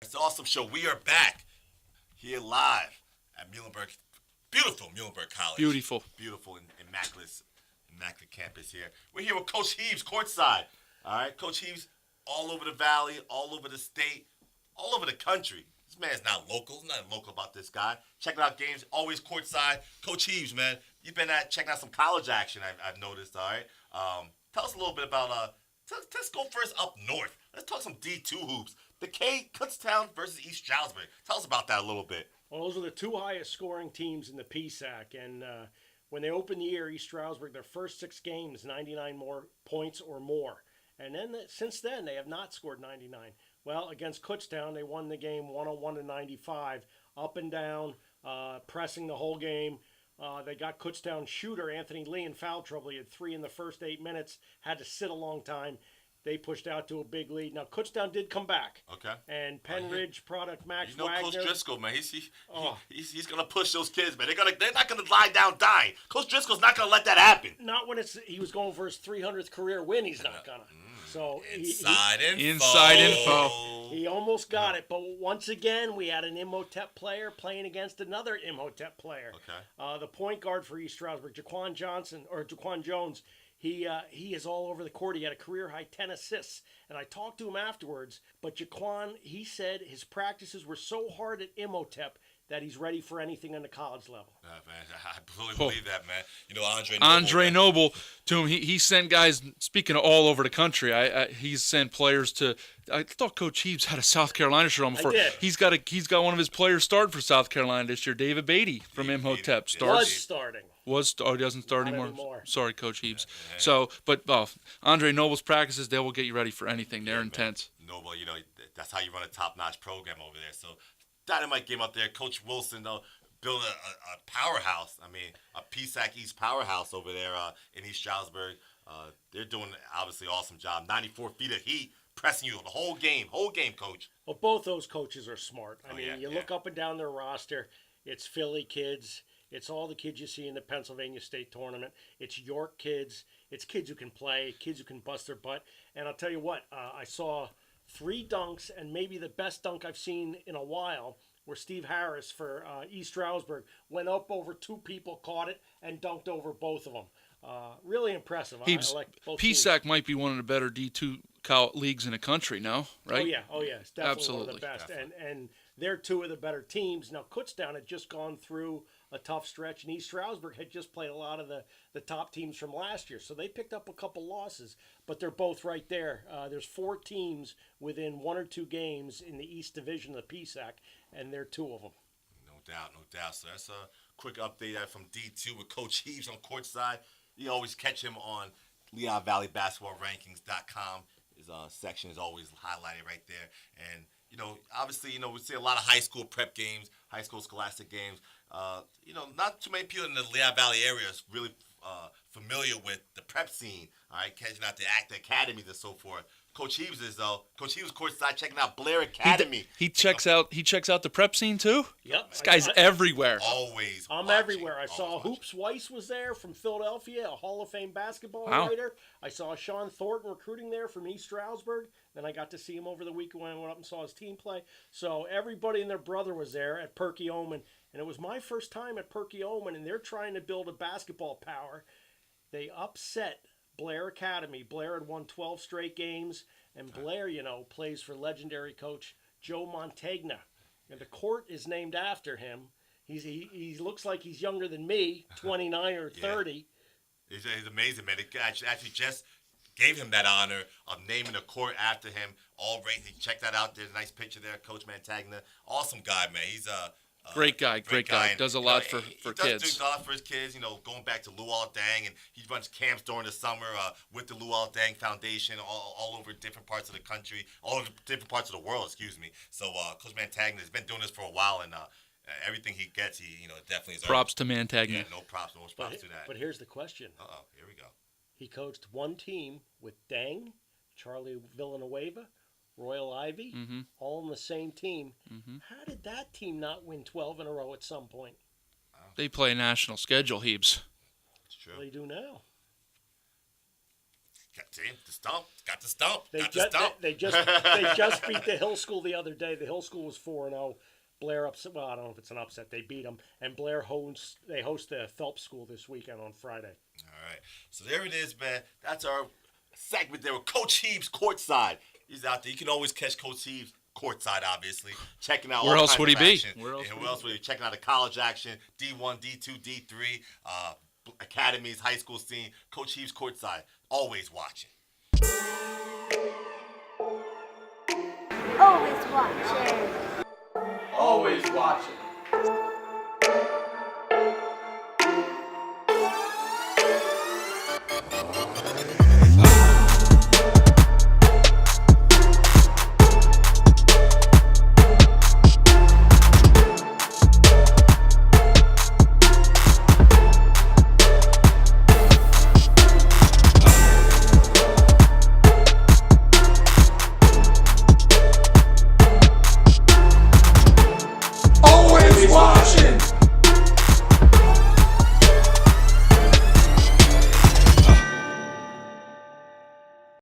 It's an awesome show. We are back here live at Muhlenberg, beautiful Muhlenberg College. Beautiful. Beautiful and immaculate campus here. We're here with Coach Heebs, courtside. All right, Coach Heebs, all over the valley, all over the state, all over the country. This man's not local. There's nothing local about this guy. Checking out games, always courtside. Coach Heebs, man, you've been checking out some college action, I've noticed, all right? Tell us a little bit about, let's go first up north. Let's talk some D2 hoops. The K, Kutztown versus East Stroudsburg. Tell us about that a little bit. Well, those are the two highest scoring teams in the PSAC. And when they opened the year, East Stroudsburg, their first 6 games, 99 more points or more. And then since then, they have not scored 99. Well, against Kutztown, they won the game 101 to 95, up and down, pressing the whole game. They got Kutztown shooter Anthony Lee in foul trouble. He had 3 in the first 8 minutes, had to sit a long time. They pushed out to a big lead. Now, Kutztown did come back. Okay. And Penn Ridge product Max You know Wagner. Coach Driscoll, man. He's gonna push those kids, man. They're not gonna lie down dying. Coach Driscoll's not gonna let that happen. Not when he was going for his 300th career win. He's not gonna. So Inside info. he almost got it, but once again we had an Imhotep player playing against another Imhotep player. Okay. The point guard for East Stroudsburg, Jaquan Jones. He is all over the court. He had a career high 10 assists, and I talked to him afterwards. But Jaquan, he said his practices were so hard at Imhotep that he's ready for anything on the college level. Man, I totally believe that, man. You know, Andre Noble, to him, he sent guys, speaking of all over the country, he's sent players to, I thought Coach Heebs had a South Carolina shirt on before. I did. He's got one of his players starting for South Carolina this year, David Beatty from Imhotep. Was starting. He doesn't start Not anymore. anymore. Sorry, Coach Heebs. So, but Andre Noble's practices, they will get you ready for anything. They're intense. Noble, you know, that's how you run a top-notch program over there. So, dynamite game out there. Coach Wilson, though, built a powerhouse. I mean, a PSAC East powerhouse over there in East Stroudsburg. They're doing obviously awesome job. 94 feet of heat, pressing you the whole game, Coach. Well, both those coaches are smart. I mean, you look yeah. up and down their roster. It's Philly kids. It's all the kids you see in the Pennsylvania State Tournament. It's York kids. It's kids who can play, kids who can bust their butt. And I'll tell you what, I saw 3 dunks, and maybe the best dunk I've seen in a while, where Steve Harris for East Stroudsburg went up over 2 people, caught it, and dunked over both of them. Really impressive. I like both PSAC teams. might be one of the better D2 leagues in the country now, right? Oh yeah, it's definitely Absolutely. one of the best. And they're 2 of the better teams. Now, Kutztown had just gone through a tough stretch, and East Stroudsburg had just played a lot of the top teams from last year. So they picked up a couple losses, but they're both right there. There's 4 teams within 1 or 2 games in the East Division of the PSAC, and they're 2 of them. No doubt. So that's a quick update from D2 with Coach Heebs on courtside. You always catch him on Lehigh Valley Basketball Rankings.com. His section is always highlighted right there. And, you know, obviously, you know, we see a lot of high school prep games, high school scholastic games. You know, not too many people in the Lehigh Valley area is really familiar with the prep scene, all right, catching out the academies and so forth. Coach Heebs is, though. Coach Heebs courtside checking out Blair Academy. He checks out the prep scene too? Yep. This guy's everywhere. Always I'm watching, everywhere. I saw Hoops Weiss was there from Philadelphia, a Hall of Fame basketball writer. I saw Sean Thornton recruiting there from East Stroudsburg. Then I got to see him over the weekend when I went up and saw his team play. So everybody and their brother was there at Perky Omen. And it was my first time at Perky Omen, and they're trying to build a basketball power. They upset Blair Academy. Blair had won 12 straight games, and Blair, you know, plays for legendary coach Joe Montagna. And the court is named after him. He looks like he's younger than me, 29 or 30. He's amazing, man. They actually just gave him that honor of naming the court after him. All right, check that out. There's a nice picture there, Coach Montagna. Awesome guy, man. He's a great guy. And, does a lot for he kids. Does a lot for his kids, you know, going back to Luol Deng, and he runs camps during the summer with the Luol Deng Foundation all over different parts of the country, all over different parts of the world, excuse me. So Coach Montagna has been doing this for a while, and everything he gets, he definitely is props to Montagna. Yeah, no props to that. But here's the question. Here we go. He coached one team with Deng, Charlie Villanueva, Royal Ivy, all on the same team. How did that team not win 12 in a row at some point? They play a national schedule, Heebs. It's true. They do now. See, the stump. Got the stump. They Got the stump. they just beat the Hill School the other day. The Hill School was 4-0. Blair upset. Well, I don't know if it's an upset. They beat them, and Blair hosts the Phelps School this weekend on Friday. All right, so there it is, man. That's our segment there with Coach Heebs courtside. He's out there. You can always catch Coach Heebs courtside, obviously. Checking out Where all else kinds would he of be? action. Where else would he be? Checking out the college action, D1, D2, D3, academies, high school scene. Coach Heebs courtside, always watching. Always watching. Always watching.